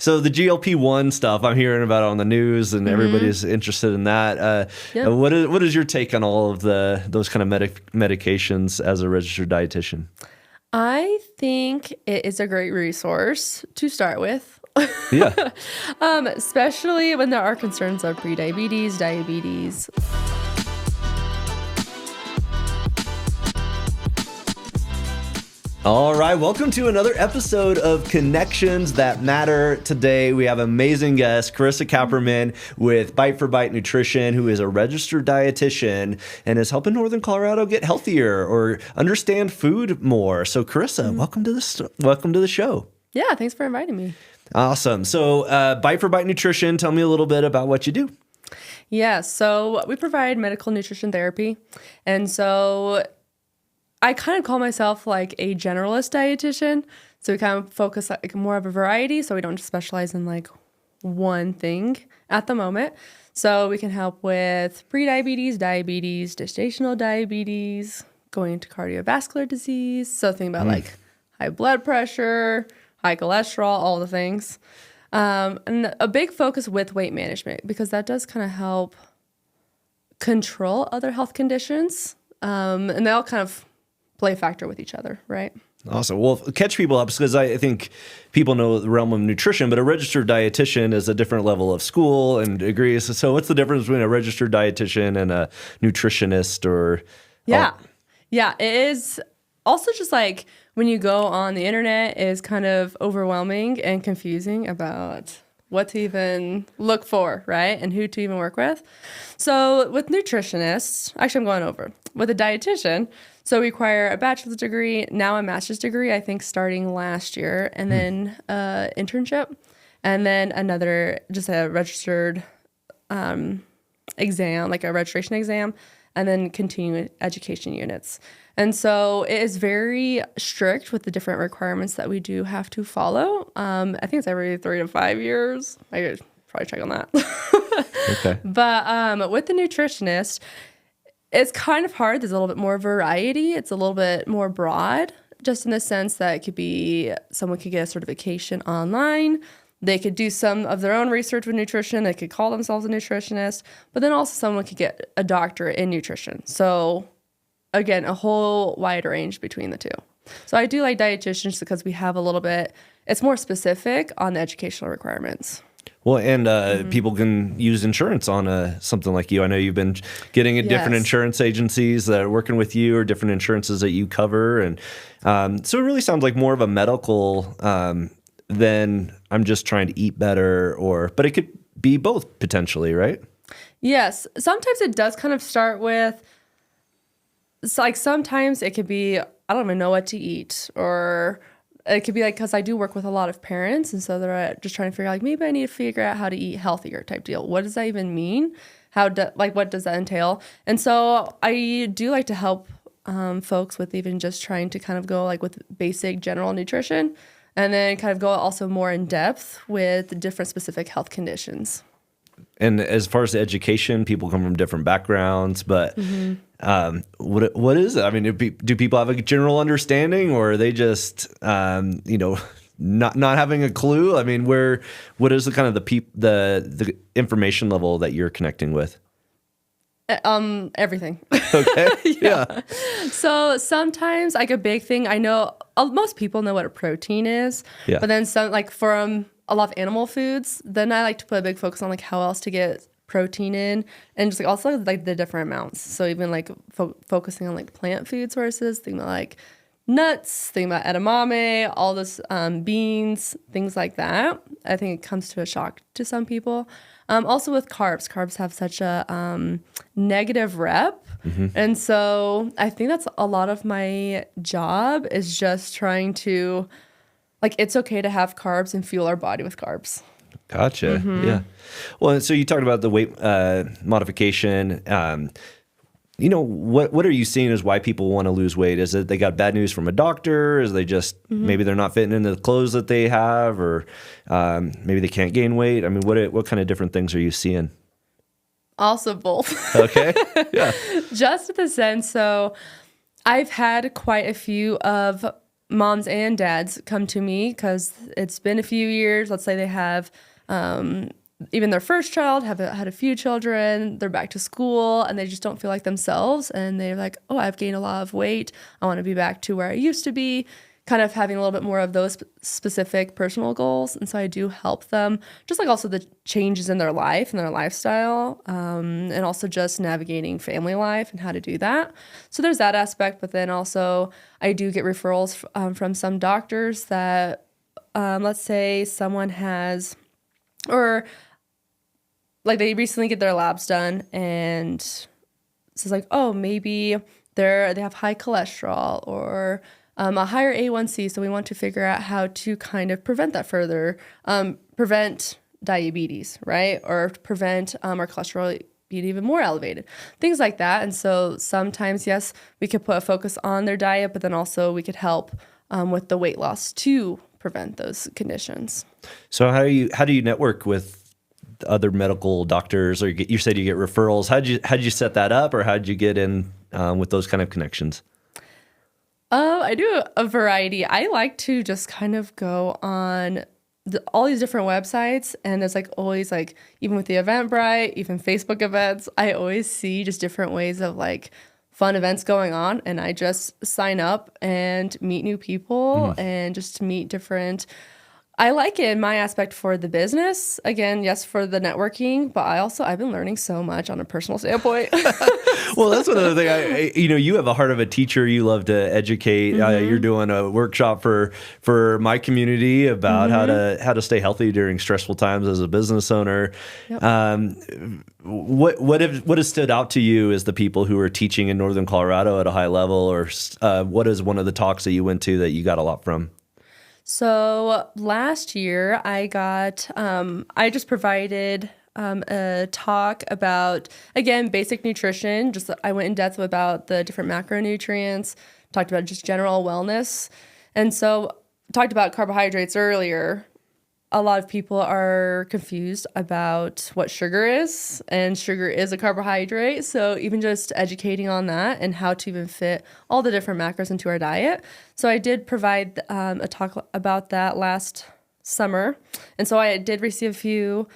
So the GLP-1 stuff, I'm hearing about it on the news, and everybody's interested in that. Yep. What is your take on all of those kind of medications as a registered dietitian? I think it is a great resource to start with. Yeah. Especially when there are concerns of prediabetes, diabetes. All right, welcome to another episode of Connections That Matter. Today we have amazing guest, Carissa Kapperman with Bite for Bite Nutrition, who is a registered dietitian and is helping Northern Colorado get healthier or understand food more. So Carissa, welcome to the show. Yeah, thanks for inviting me. Awesome. So Bite for Bite Nutrition, tell me a little bit about what you do. Yeah, so we provide medical nutrition therapy. And so I kind of call myself like a generalist dietitian. So we kind of focus like more of a variety. So we don't just specialize in like one thing at the moment. So we can help with prediabetes, diabetes, gestational diabetes, going into cardiovascular disease. So think about like high blood pressure, high cholesterol, all the things. And a big focus with weight management, because that does kind of help control other health conditions. And they all kind of play a factor with each other, right? Awesome. Well, catch people up, because I think people know the realm of nutrition, but a registered dietitian is a different level of school and degrees. So what's the difference between a registered dietitian and a nutritionist or? Yeah. Yeah. It is also just like when you go on the internet is kind of overwhelming and confusing about what to even look for, right? And who to even work with. So with nutritionists, actually I'm going over. With a dietitian, so we require a bachelor's degree, now a master's degree, I think starting last year, and then internship, and then another, just a registered exam, like a registration exam, and then continuing education units. And so it is very strict with the different requirements that we do have to follow. I think it's every 3 to 5 years. I could probably check on that. Okay. But with the nutritionist, it's kind of hard. There's a little bit more variety. It's a little bit more broad, just in the sense that it could be someone could get a certification online. They could do some of their own research with nutrition. They could call themselves a nutritionist, but then also someone could get a doctorate in nutrition. So again, a whole wide range between the two. So I do like dietitians because we have a little bit, it's more specific on the educational requirements. Well, and people can use insurance on something like you. I know you've been getting at different insurance agencies that are working with you, or different insurances that you cover. And so it really sounds like more of a medical than I'm just trying to eat better, but it could be both potentially, right? Yes. Sometimes it does kind of start with, like sometimes it could be, I don't even know what to eat, or it could be like, because I do work with a lot of parents, and so they're just trying to figure out, like, maybe I need to figure out how to eat healthier type deal. What does that even mean? What does that entail? And so I do like to help folks with even just trying to kind of go like with basic general nutrition, and then kind of go also more in depth with different specific health conditions. And as far as the education, people come from different backgrounds, but what is it? I mean, do people have a general understanding, or are they just, not having a clue? I mean, what is the kind of the information level that you're connecting with? Everything. Okay. Yeah. So sometimes like a big thing, I know most people know what a protein is, but then some, like from a lot of animal foods, then I like to put a big focus on like how else to get protein in, and just like also like the different amounts. So even like focusing on like plant food sources, thinking about like nuts, thinking about edamame, all this beans, things like that. I think it comes to a shock to some people. Also with carbs have such a negative rep. And so I think that's a lot of my job is just trying to, like, it's okay to have carbs and fuel our body with carbs. Gotcha. Yeah. Well, so you talked about the weight modification. What are you seeing as why people want to lose weight? Is it they got bad news from a doctor? Is they just maybe they're not fitting into the clothes that they have, or maybe they can't gain weight? I mean, what kind of different things are you seeing? Also both. Okay. Yeah. Just in the sense, so I've had quite a few of moms and dads come to me because it's been a few years. Let's say they have even their first child, had a few children, they're back to school, and they just don't feel like themselves. And they're like, oh, I've gained a lot of weight. I want to be back to where I used to be, kind of having a little bit more of those specific personal goals. And so I do help them, just like also the changes in their life and their lifestyle, and also just navigating family life and how to do that. So there's that aspect. But then also I do get referrals from some doctors that, let's say someone has, or like they recently get their labs done and it's like, oh, maybe they have high cholesterol or a higher A1C. So we want to figure out how to kind of prevent that further, prevent diabetes, right? Or prevent our cholesterol being even more elevated, things like that. And so sometimes, yes, we could put a focus on their diet, but then also we could help with the weight loss to prevent those conditions. So how do you network with other medical doctors, or you said you get referrals? How'd you set that up, or how'd you get in with those kind of connections? I do a variety. I like to just kind of go on all these different websites, and there's like always like, even with the Eventbrite, even Facebook events, I always see just different ways of like fun events going on, and I just sign up and meet new people and just meet different. I like it in my aspect for the business. Again, yes, for the networking, but I've been learning so much on a personal standpoint. Well, that's another thing. You have a heart of a teacher. You love to educate. You're doing a workshop for my community about how to stay healthy during stressful times as a business owner. Yep. What has stood out to you as the people who are teaching in Northern Colorado at a high level, or what is one of the talks that you went to that you got a lot from? So last year I just provided a talk about, again, basic nutrition. Just I went in depth about the different macronutrients, talked about just general wellness. And so talked about carbohydrates earlier. A lot of people are confused about what sugar is, and sugar is a carbohydrate. So even just educating on that and how to even fit all the different macros into our diet. So I did provide a talk about that last summer. And so I did receive a few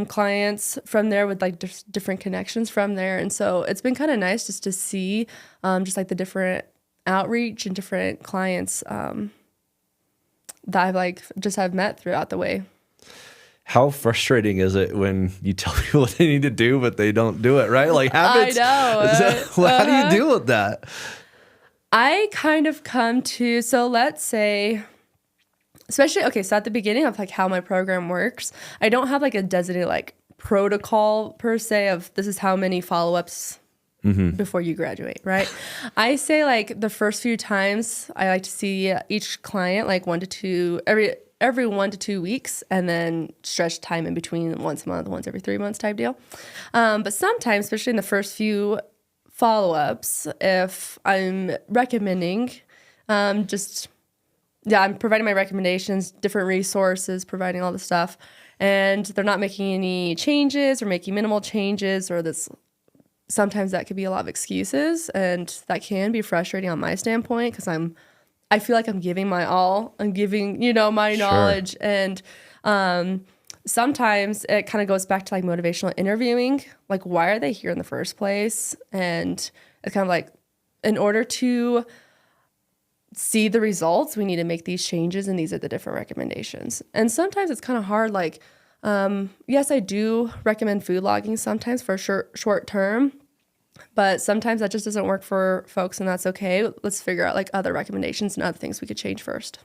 clients from there with like different connections from there. And so it's been kind of nice just to see just like the different outreach and different clients that I've met throughout the way. How frustrating is it when you tell people what they need to do, but they don't do it, right? Like habits. I know. How do you deal with that? I kind of come to, so let's say, especially, okay, so at the beginning of like how my program works, I don't have like a designated like protocol per se of this is how many follow-ups before you graduate, right? I say like the first few times I like to see each client like every 1 to 2 weeks, and then stretch time in between once a month, once every 3 months type deal. But sometimes, especially in the first few follow-ups, if I'm recommending, I'm providing my recommendations, different resources, providing all the stuff, and they're not making any changes or making minimal changes, or sometimes that could be a lot of excuses, and that can be frustrating on my standpoint because I feel like I'm giving my all. I'm giving, my knowledge. And sometimes it kind of goes back to like motivational interviewing. Like, why are they here in the first place? And it's kind of like, in order to see the results, we need to make these changes, and these are the different recommendations. And sometimes it's kind of hard. Like, yes, I do recommend food logging sometimes for short term. But sometimes that just doesn't work for folks, and that's okay. Let's figure out like other recommendations and other things we could change first.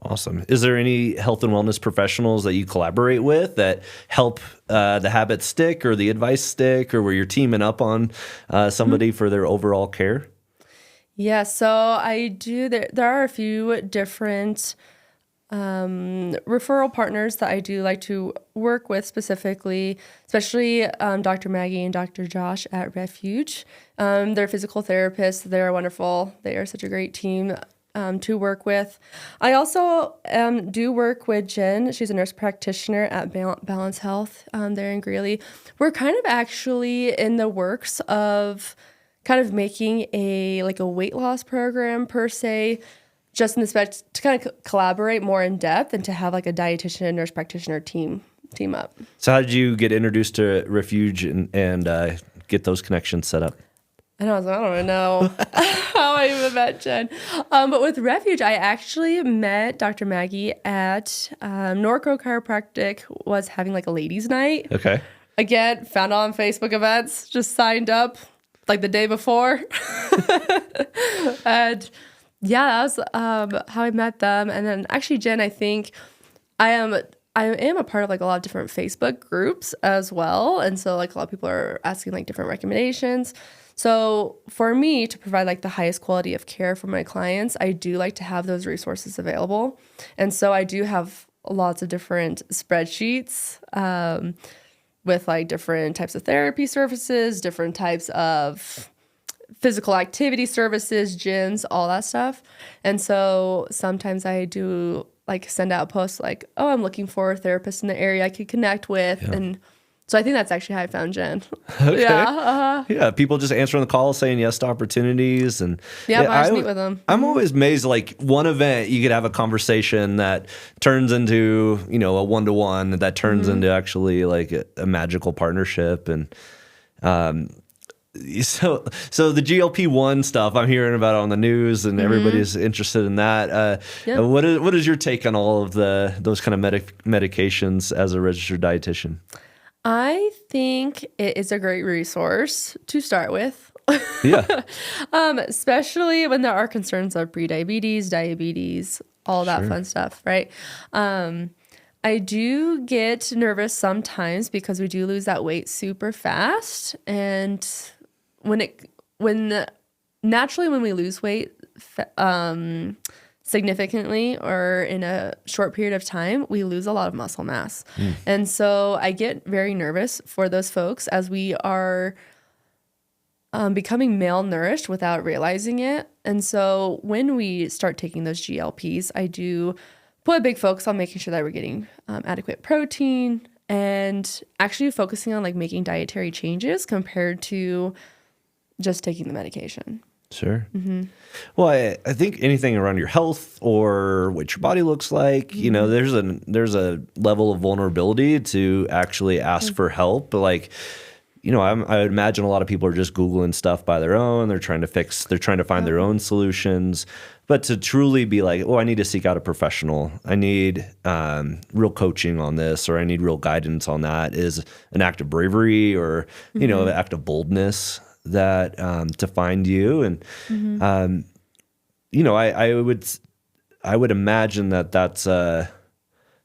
Awesome. Is there any health and wellness professionals that you collaborate with that help the habits stick or the advice stick, or where you're teaming up on somebody for their overall care? Yeah, so I do. There are a few different referral partners that I do like to work with specifically, especially Dr. Maggie and Dr. Josh at Refuge. They're physical therapists. They're wonderful. They are such a great team to work with. I also do work with Jen. She's a nurse practitioner at Balance Health there in Greeley. We're kind of actually in the works of kind of making a weight loss program per se. just in the spec to kind of collaborate more in depth and to have like a dietitian, nurse practitioner team up. So how did you get introduced to Refuge and get those connections set up? And I was like, I don't even know how I even met Jen. But with Refuge, I actually met Dr. Maggie at Norco Chiropractic was having like a ladies' night. Okay. Again, found on Facebook events, just signed up like the day before. And yeah, that was how I met them. And then actually, Jen, I think I am a part of like a lot of different Facebook groups as well. And so like a lot of people are asking like different recommendations. So for me to provide like the highest quality of care for my clients, I do like to have those resources available. And so I do have lots of different spreadsheets with like different types of therapy services, different types of physical activity services, gyms, all that stuff. And so sometimes I do like send out posts like, oh, I'm looking for a therapist in the area I could connect with. Yeah. And so I think that's actually how I found Jen. Okay. Yeah. Yeah. People just answering the call, saying yes to opportunities. And I just meet with them. I'm always amazed, like one event, you could have a conversation that turns into, a one-to-one that turns into actually like a magical partnership. And, so the GLP-1 stuff, I'm hearing about it on the news and everybody's interested in that. What is your take on all of those kind of medications as a registered dietitian? I think it is a great resource to start with. Yeah. Especially when there are concerns of prediabetes, diabetes, all that fun stuff, right? I do get nervous sometimes because we do lose that weight super fast. And naturally when we lose weight, significantly or in a short period of time, we lose a lot of muscle mass. And so I get very nervous for those folks as we are becoming malnourished without realizing it. And so when we start taking those GLPs, I do put a big focus on making sure that we're getting adequate protein and actually focusing on like making dietary changes compared to just taking the medication. Sure. Well, I think anything around your health or what your body looks like, there's a level of vulnerability to actually ask for help. But like, I would imagine a lot of people are just Googling stuff by their own. They're trying to find their own solutions. But to truly be like, oh, I need to seek out a professional. I need real coaching on this, or I need real guidance on that, is an act of bravery or, an act of boldness that to find you. And I would imagine that's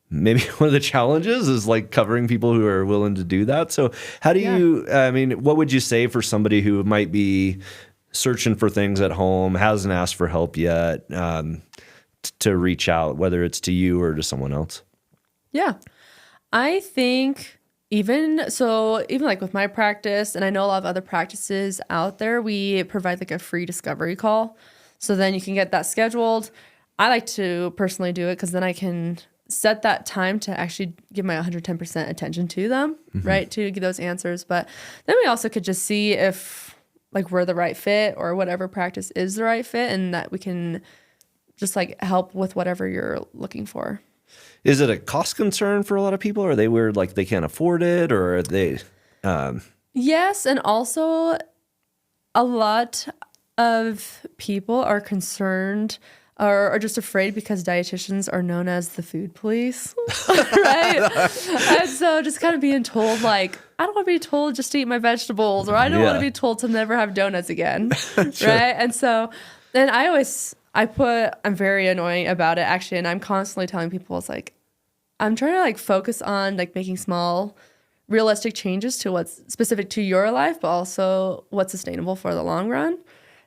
maybe one of the challenges is like covering people who are willing to do that. So how do you what would you say for somebody who might be searching for things at home, hasn't asked for help yet, to reach out, whether it's to you or to someone else? I think even like with my practice, and I know a lot of other practices out there, we provide like a free discovery call. So then you can get that scheduled. I like to personally do it because then I can set that time to actually give my 110% attention to them, right? To get those answers. But then we also could just see if like we're the right fit or whatever practice is the right fit, and that we can just like help with whatever you're looking for. Is it a cost concern for a lot of people? Are they weird, like they can't afford it, or are they? Yes, and also a lot of people are concerned or just afraid because dietitians are known as the food police, right? And so just kind of being told like, I don't want to be told just to eat my vegetables, or I don't want to be told to never have donuts again, right? And so then I'm very annoying about it actually, and I'm constantly telling people, it's like, I'm trying to like focus on like making small, realistic changes to what's specific to your life, but also what's sustainable for the long run.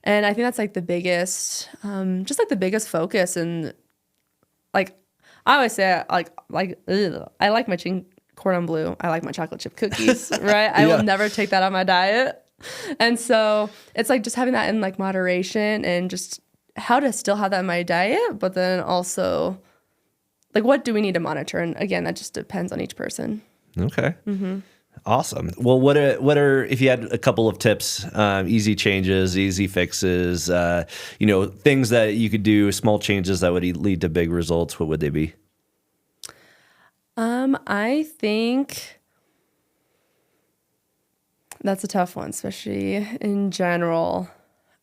And I think that's like the biggest, just like the biggest focus. And like I always say, I like my cordon bleu. I like my chocolate chip cookies, right? I will never take that on my diet. And so it's like just having that in like moderation and just how to still have that in my diet, but then also like what do we need to monitor? And again, that just depends on each person. Okay. Awesome. Well, what are if you had a couple of tips, easy changes, easy fixes, things that you could do, small changes that would lead to big results, what would they be? I think that's a tough one, especially in general.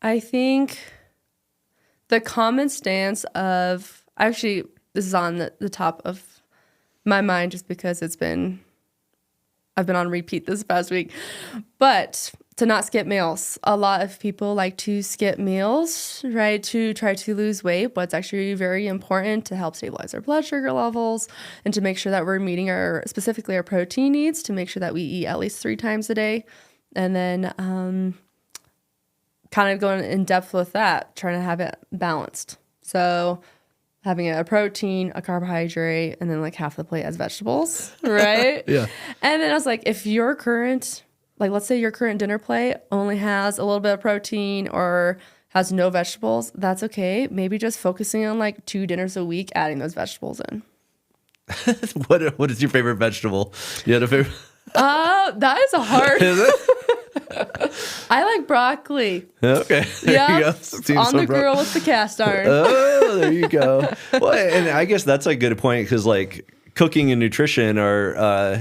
I think the common stance of, actually, this is on the top of my mind just because I've been on repeat this past week, but to not skip meals. A lot of people like to skip meals, right, to try to lose weight, but it's actually very important to help stabilize our blood sugar levels and to make sure that we're meeting specifically our protein needs, to make sure that we eat at least 3 times a day. And then kind of going in depth with that, trying to have it balanced. So having a protein, a carbohydrate, and then like half the plate as vegetables, right? Yeah. And then I was like, if your current, like let's say your current dinner plate only has a little bit of protein or has no vegetables, that's okay. Maybe just focusing on like 2 dinners a week, adding those vegetables in. What is your favorite vegetable? You had a favorite? That is a hard. Is it? I like broccoli. Okay. Yeah. On the grill with the cast iron. Oh, there you go. Well, and I guess that's a good point because like cooking and nutrition are,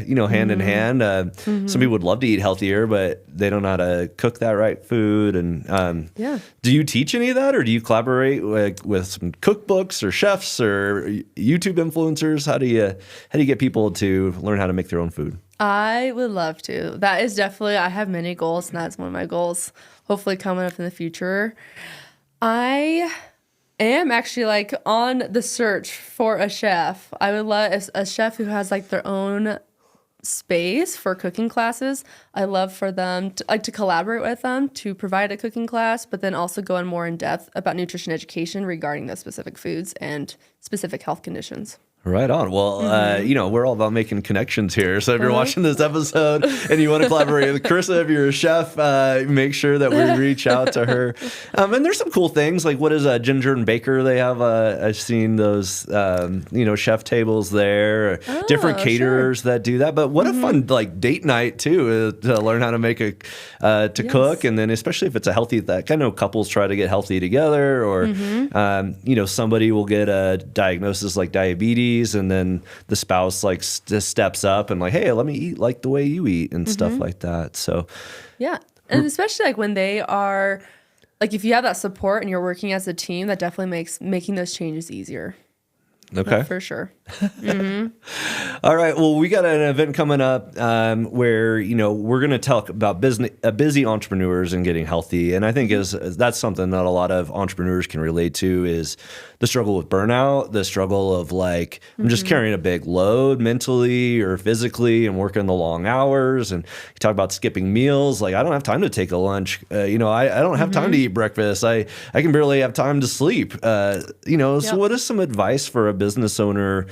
hand in hand. Some people would love to eat healthier, but they don't know how to cook that right food. And do you teach any of that, or do you collaborate with some cookbooks or chefs or YouTube influencers? How do you get people to learn how to make their own food? I would love to. That is definitely, I have many goals, and that's one of my goals, hopefully coming up in the future. I am actually like on the search for a chef. I would love a chef who has like their own space for cooking classes. I love for them to collaborate with them to provide a cooking class, but then also go in more in depth about nutrition education regarding those specific foods and specific health conditions. Right on. Well, we're all about making connections here. So if you're watching this episode and you want to collaborate with Carissa, if you're a chef, make sure that we reach out to her. And there's some cool things. Like what is Ginger and Baker? They have, I've seen those, chef tables there, different caterers that do that. But what a fun like date night too, to learn how to make cook. And then especially if it's a healthy, that I know couples try to get healthy together or, somebody will get a diagnosis like diabetes. And then the spouse like steps up and like, hey, let me eat like the way you eat and stuff like that. So, yeah. And especially like when they are like, if you have that support and you're working as a team, that definitely makes making those changes easier. Okay. For sure. All right. Well, we got an event coming up where, we're going to talk about busy entrepreneurs and getting healthy. And I think that's something that a lot of entrepreneurs can relate to is the struggle with burnout, the struggle of like, I'm just carrying a big load mentally or physically and working the long hours. And you talk about skipping meals. Like I don't have time to take a lunch. I don't have time to eat breakfast. I can barely have time to sleep. So what is some advice for a business owner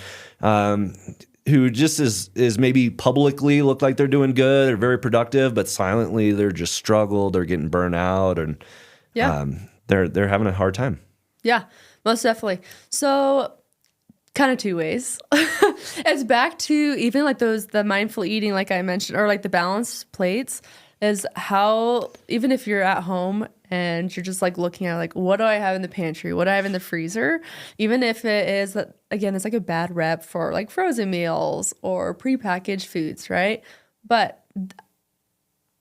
who just is maybe publicly look like they're doing good or very productive, but silently they're just struggled, they're getting burnt out, and they're having a hard time. Yeah, most definitely. So kind of 2 ways. It's back to even like the mindful eating, like I mentioned, or like the balanced plates, is how even if you're at home and you're just like looking at like, what do I have in the pantry? What do I have in the freezer? Even if it is that, again, it's like a bad rep for like frozen meals or prepackaged foods, right? But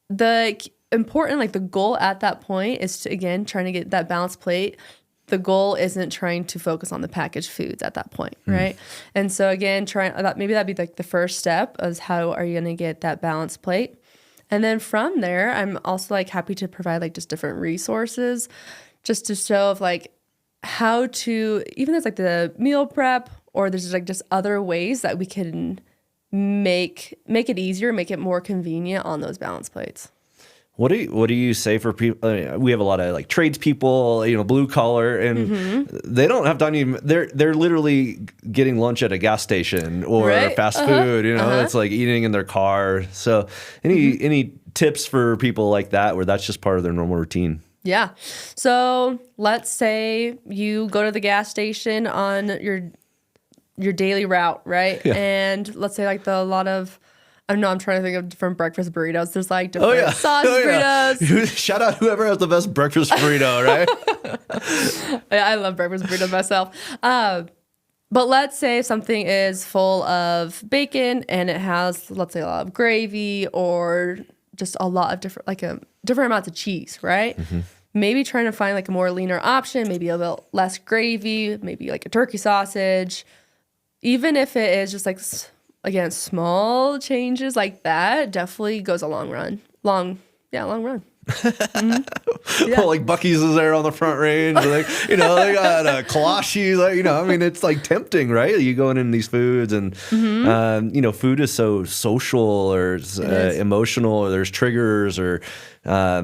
the important, like the goal at that point is to, again, trying to get that balanced plate. The goal isn't trying to focus on the packaged foods at that point, right? And so again, maybe that'd be like the first step is how are you going to get that balanced plate? And then from there, I'm also like happy to provide like just different resources just to show of like how to, even as like the meal prep or there's like just other ways that we can make it easier, make it more convenient on those balance plates. What do you say for people? We have a lot of like tradespeople, blue collar, and they don't have time. They're literally getting lunch at a gas station or fast food. It's like eating in their car. So, any tips for people like that where that's just part of their normal routine? Yeah. So let's say you go to the gas station on your daily route, right? Yeah. And let's say like a lot of I know I'm trying to think of different breakfast burritos. There's like different sauce burritos. Shout out whoever has the best breakfast burrito, right? Yeah, I love breakfast burritos myself. But let's say something is full of bacon and it has, let's say, a lot of gravy or just a lot of different, different amounts of cheese, right? Mm-hmm. Maybe trying to find like a more leaner option, maybe a little less gravy, maybe like a turkey sausage. Even if it is just like, again, small changes like that, definitely goes a long run. Long run. Mm-hmm. Yeah. Well, like Buc-ee's is there on the front range. Like, they got kolaches. It's like tempting, right? You going in these foods and, food is so social or emotional, or there's triggers or, I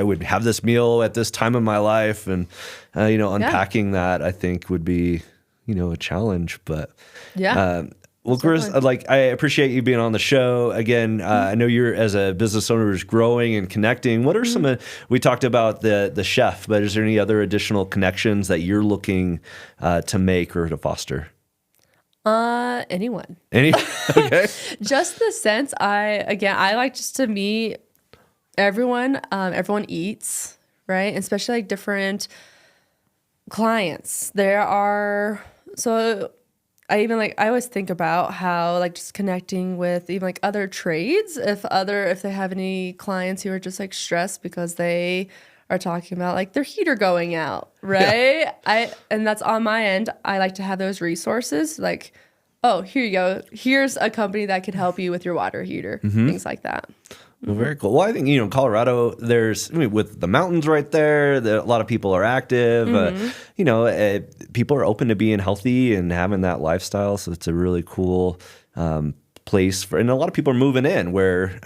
would have this meal at this time of my life and, unpacking that I think would be, a challenge, but well, Carissa, I appreciate you being on the show. Again, I know you're, as a business owner, is growing and connecting. What are some, we talked about the chef, but is there any other additional connections that you're looking to make or to foster? Anyone. Okay. Just the sense, I like just to meet everyone. Everyone eats, right? Especially like different clients. I always think about how like just connecting with even like other trades, if they have any clients who are just like stressed because they are talking about like their heater going out, right? Yeah. And that's on my end. I like to have those resources like, oh, here you go. Here's a company that could help you with your water heater, things like that. Well, very cool. Well, I think, Colorado, with the mountains right there, a lot of people are active. People are open to being healthy and having that lifestyle. So it's a really cool place and a lot of people are moving in where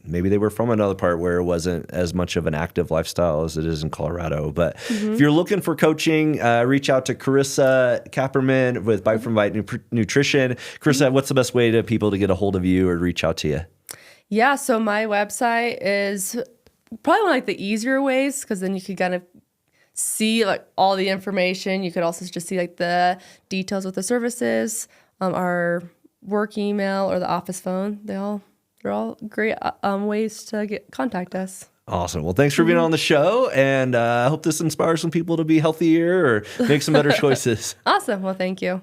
maybe they were from another part where it wasn't as much of an active lifestyle as it is in Colorado. But if you're looking for coaching, reach out to Carissa Kapperman with Bite from Bite Nutrition. Carissa, what's the best way to people to get a hold of you or reach out to you? Yeah, so my website is probably one of like the easier ways because then you could kind of see like all the information. You could also just see like the details with the services, our work email or the office phone. They're all great ways to contact us. Awesome. Well, thanks for being on the show, and I hope this inspires some people to be healthier or make some better choices. Awesome. Well, thank you.